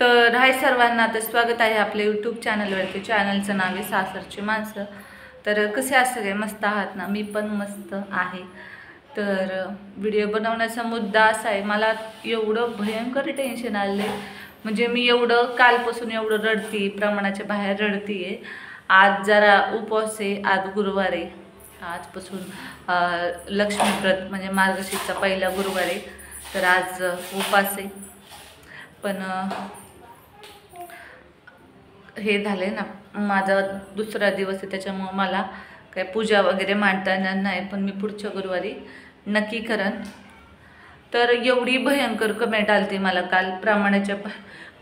तर हाय सर्वांना, तर स्वागत आहे आपल्या यूट्यूब चॅनलवरती. चॅनलचं नाव आहे सासरची माणसं. तर कसे आहात सगळे? मस्त आहात ना? मी पण मस्त आहे. तर व्हिडिओ बनवण्याचा मुद्दा असा आहे, मला एवढं भयंकर टेन्शन आले, म्हणजे मी एवढं कालपासून एवढं रडते, प्रमाणाच्या बाहेर रडते आहे. आज जरा उपवास आहे, आज गुरुवार आहे. आजपासून लक्ष्मीव्रत म्हणजे मार्गशीर्षचा पहिला गुरुवार आहे, तर आज उपवास आहे. पण हे झाले ना, माझा दुसरा दिवस आहे, त्याच्यामुळे मला काय पूजा वगैरे मांडता येणार नाही, पण मी पुढच्या गुरुवारी नक्की करेन. तर एवढी भयंकर कमेंट आलती मला काल प्रमाणाच्या,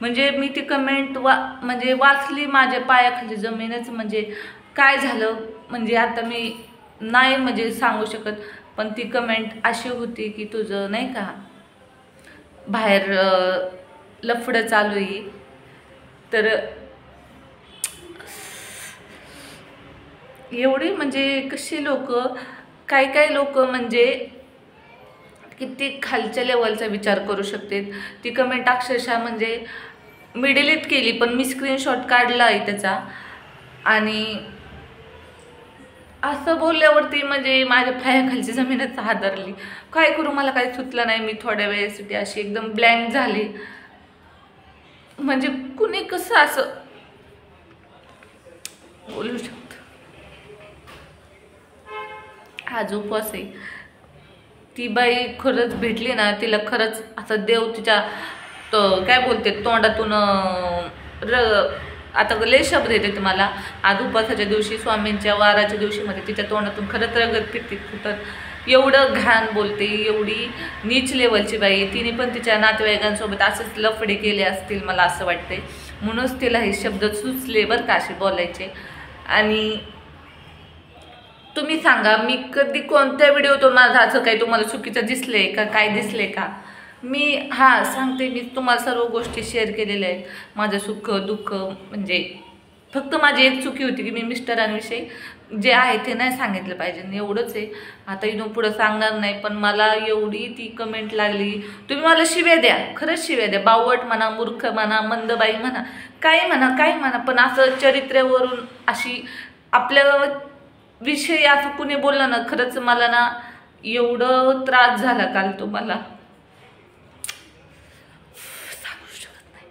म्हणजे मी ती कमेंट म्हणजे वाचली, माझ्या पायाखाली जमीनच, म्हणजे काय झालं म्हणजे आता मी नाही म्हणजे सांगू शकत. पण ती कमेंट अशी होती की तुझं नाही का बाहेर लफडं चालू आहे. तर एवढी म्हणजे कशी लोक, काय लोक म्हणजे किती खालच्या लेवलचा विचार करू शकते. ती कमेंट अक्षरशः म्हणजे मी डिलीट केली, पण मी स्क्रीनशॉट काढला आहे त्याचा. आणि असं बोलल्यावरती म्हणजे माझ्या पायाखालची जमीनच हादरली. काय करू मला काही सुचलं नाही. मी थोड्या वेळेसाठी अशी एकदम ब्लँक झाली. म्हणजे कुणी कसं असं बोलू शकतं. आज उपवास आहे, ती बाई खरंच भेटली ना, तिला खरंच असं देव तिच्या काय बोलते तोंडातून आता लय शब्द येते तुम्हाला. आज उपवासाच्या दिवशी, स्वामींच्या वाराच्या दिवशी मध्ये तिच्या तोंडातून खरंच रगत फिरते. तर एवढं घाण बोलते, एवढी नीच लेवलची बाई. तिने पण तिच्या नातेवाईकांसोबत असेच लफडे केले असतील मला असं वाटते, म्हणूनच तिला हे शब्द सुचले बरं का असे बोलायचे. आणि तुम्ही सांगा, मी कधी कोणत्या व्हिडिओतून माझं असं काही तुम्हाला चुकीचं दिसले का, काय दिसले का? मी सांगते, मी तुम्हाला सर्व गोष्टी शेअर केलेल्या आहेत. माझं सुख दुःख, म्हणजे फक्त माझी एक चुकी होती की मी मिस्टरांविषयी जे आहे ते नाही सांगितलं पाहिजे, एवढंच आहे. आता इथून पुढं सांगणार नाही. पण मला एवढी ती कमेंट लागली. तुम्ही मला शिव्या द्या, खरंच शिव्या द्या, बावट म्हणा, मूर्ख म्हणा, मंदबाई म्हणा, काय म्हणा, पण असं चरित्र्यावरून अशी आपल्या विषयी असं कुणी बोललं ना, खरंच मला ना एवढं त्रास झाला काल, तुम्हाला सांगू शकत नाही.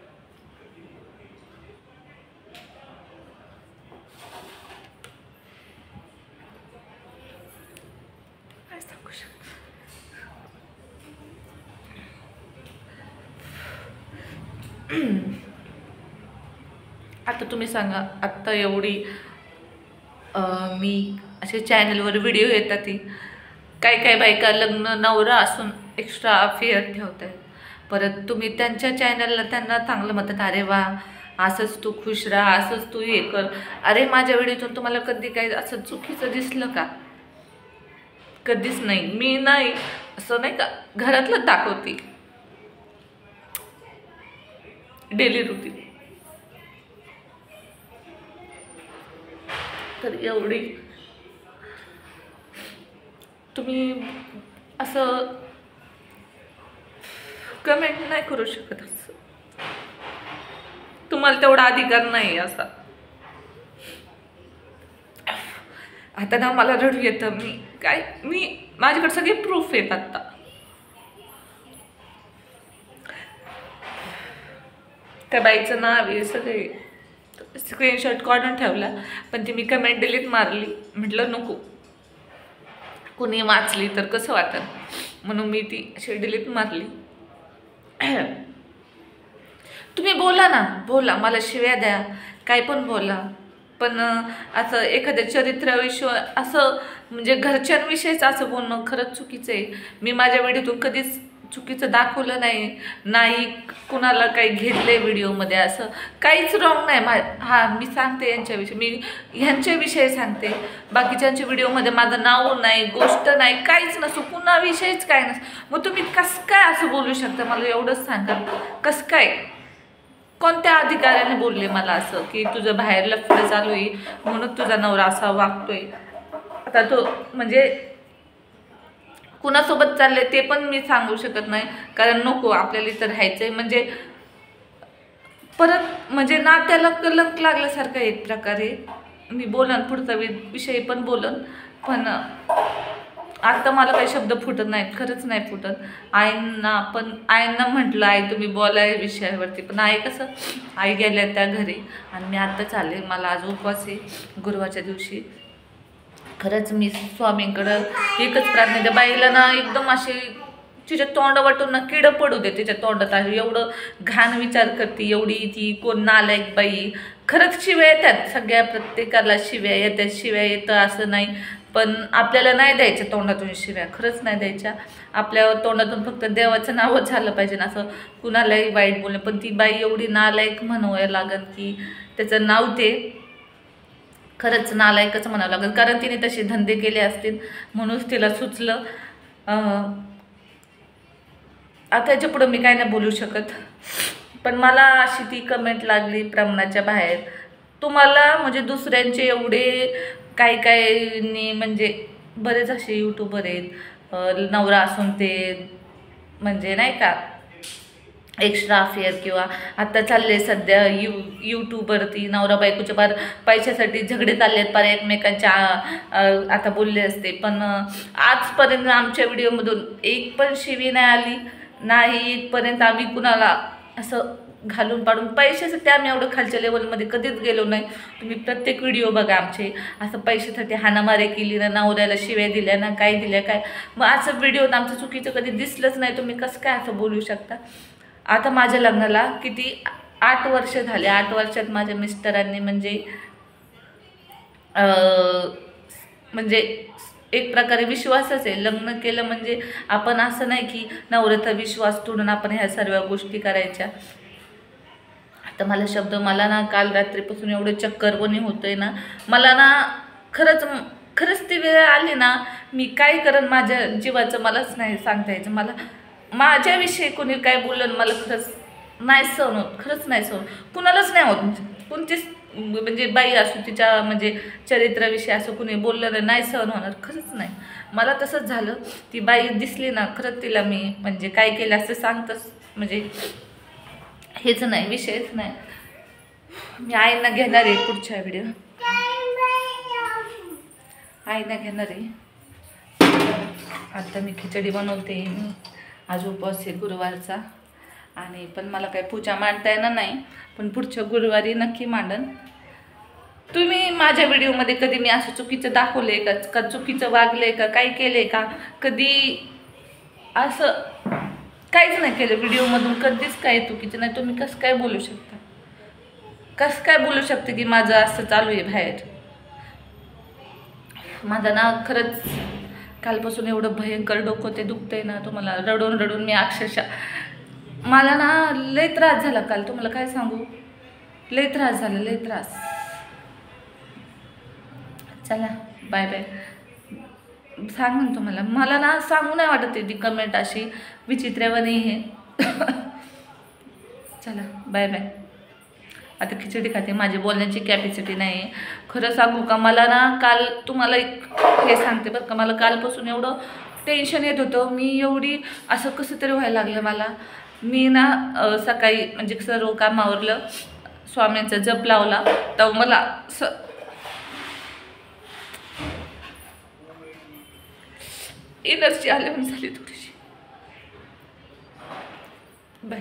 काय सांगू शकत. आता तुम्ही सांगा, आत्ता एवढी मी असे चॅनलवर व्हिडिओ येतात, ती काय बायका लग्न नवरा असून एक्स्ट्रा अफेअर ठेवत आहेत. परत तुम्ही त्यांच्या चॅनलला त्यांना चांगलं म्हणतात, अरे वा असंच तू खुश राहा, असंच तू हे कर. अरे माझ्या व्हिडिओतून तुम्हाला कधी काही असं चुकीचं दिसलं का? कधीच नाही. मी नाही असं नाही का घरातलं दाखवते, डेली रुटीन. तर एवढी तुम्ही असं कमेंट नाही करू शकत. असं तुम्हाला तेवढा अधिकार नाही असा. आता ना मला रडू येतं. मी माझ्याकडे सगळे प्रूफ आहेत. आता त्या बाईचं नाव आहे, सगळे स्क्रीनशॉट काढून ठेवला, पण ती मी कमेंट डिलीट मारली. म्हटलं नको कुणी वाचली तर कसं वाटतं, म्हणून मी ती अशी डिलीट मारली. तुम्ही बोला ना, बोला, मला शिव्या द्या, काय पण बोला, पण असं एखाद्या चरित्राविषयी असं म्हणजे घरच्यांविषयीच असं बोलणं खरंच चुकीचं आहे. मी माझ्या व्हिडिओतून कधीच चुकीचं दाखवलं नाही, कुणाला काही घेतलंय व्हिडिओमध्ये, असं काहीच रॉंग नाही. मी सांगते यांच्याविषयी, मी ह्यांच्याविषयी सांगते. बाकीच्यांच्या व्हिडिओमध्ये माझं नाव नाही, गोष्ट नाही, काहीच नसो, कुणाविषयीच काय नसतं. मग तुम्ही कसं काय असं बोलू शकता? मला एवढंच सांगा, कसं काय, कोणत्या अधिकाऱ्याने बोलले मला असं की तुझं बाहेर लफडं चालू आहे म्हणून तुझा नवरा असा वागतोय? आता तो म्हणजे कुणासोबत चाललंय ते पण मी सांगू शकत नाही, कारण नको आपल्याला इथं राहायचंय. म्हणजे परत म्हणजे नात्याला कलंक लागल्यासारखं एक प्रकारे. मी बोलन पुढचा विषय पण बोलन, पण आता मला काही शब्द फुटत नाहीत, खरंच नाही फुटत. आईंना म्हटलं आई तुम्ही बोलाय विषयावरती, पण आई कसं आई गेल्या त्या घरी आणि मी आत्ताच आले. मला आज उपवास आहे गुरुवारच्या दिवशी. खरंच मी स्वामींकडं एकच प्रार्थना, त्या बाईला ना एकदम अशी तिच्या तोंड वाटून ना किडं पडू दे तिच्या तोंडात आहे. एवढं घाण विचार करते, एवढी ती कोण नालायक बाई. खरंच शिव्या येतात, सगळ्या प्रत्येकाला शिव्या येतात, शिव्या येतं असं नाही, पण आपल्याला नाही द्यायच्या तोंडातून शिव्या, खरंच नाही द्यायच्या. आपल्या तोंडातून फक्त देवाचं नावच झालं पाहिजे ना, असं कुणालाही वाईट बोलणं. पण ती बाई एवढी नालायक म्हणावं लागत की त्याचं नाव ते खरंच नालायकच म्हणावं लागेल, कारण तिने तसे धंदे केले असतील म्हणूनच तिला सुचलं. आता याच्या पुढं मी काय नाही बोलू शकत. पण मला अशी ती कमेंट लागली प्रमाणाच्या बाहेर. तुम्हाला म्हणजे दुसऱ्यांचे एवढे काही म्हणजे बरेच असे यूट्यूबर आहेत, नवरा असून ते म्हणजे नाही का एक्स्ट्रा अफेअर, किंवा आता चालले सध्या यूट्यूबवरती नवरा बायकोच्या पार पैशासाठी झगडे चालले आहेत, पार एकमेकांच्या आता बोलले असते. पण आजपर्यंत आमच्या व्हिडिओमधून एक पण शिवी नाही आली नाही, इथपर्यंत आम्ही कुणाला असं घालून पाडून पैशासाठी आम्ही एवढं खालच्या लेवलमध्ये कधीच गेलो नाही. तुम्ही प्रत्येक व्हिडिओ बघा आमचे, असं पैशासाठी हाणामारे केली ना, नवऱ्याला शिव्या दिल्या ना, काय दिल्या काय. मग असं व्हिडिओत आमचं चुकीचं कधी दिसलंच नाही. तुम्ही कसं काय असं बोलू शकता. आता माझ्या लग्नाला किती 8 वर्ष झाले. 8 वर्षात माझ्या मिस्टरांनी म्हणजे एक प्रकारे विश्वासच आहे. लग्न केलं म्हणजे आपण असं नाही की नवऱ्याचा विश्वास तोडून आपण ह्या सर्व गोष्टी करायच्या. आता मला ना काल रात्रीपासून एवढं चक्करवणी होतंय ना, मला ना खरंच ती वेळ आली ना, मी काय करेन माझ्या जीवाचं मलाच नाही सांगता यायचं. मला माझ्याविषयी कोणी काय बोललं मला खरंच नाही सहन होत, खरंच नाही सहन, कुणालाच नाही होत. कोणतीच म्हणजे बाई असो तिच्या म्हणजे चरित्राविषयी असं कुणी बोललं नाही सहन होणार, खरंच नाही. मला तसंच झालं. ती बाई दिसली ना, खरंच तिला मी म्हणजे काय केलं असं सांगतच म्हणजे हेच नाही, विषयच नाही. मी आईना घेणार आहे पुढच्या व्हिडिओ, आईना घेणार आहे. आता मी खिचडी बनवते. आज उपवास आहे गुरुवारचा, आणि पण मला काही पूजा मांडता येणार नाही, पण पुढच्या गुरुवारी नक्की मांडन. तुम्ही माझ्या व्हिडिओमध्ये कधी मी असं चुकीचं दाखवले का चुकीचं वागले का काही केले का, कधी असं काहीच नाही केलं व्हिडिओमधून, कधीच काही चुकीचं नाही. तुम्ही कसं काय बोलू शकता, कसं काय बोलू शकते की माझं असं चालू आहे बाहेर. माझं ना खरंच कालपासून एवढं भयंकर डोकं ते दुखतंय ना, तुम्हाला रडून मी अक्षरशः मला ना लय त्रास झाला काल, तुम्हाला काय सांगू, लय त्रास झाला, लय त्रास. चला बाय बाय. सांगून तुम्हाला मला ना सांगू नाही वाटत ती कमेंट अशी विचित्रवाणी हे. चला बाय बाय. आता खिचडी खाते, माझी बोलण्याची कॅपॅसिटी नाही आहे. खरं सांगू का, मला ना काल तुम्हाला एक हे सांगते बरं का, मला कालपासून एवढं टेन्शन येत होतं. मी एवढी असं कसं तरी व्हायला लागलं मला. मी ना सकाळी म्हणजे सर्व कामावरलं स्वामींचा जप लावला, तर मला एनर्जी आल्यावर झाली थोडीशी. बाय.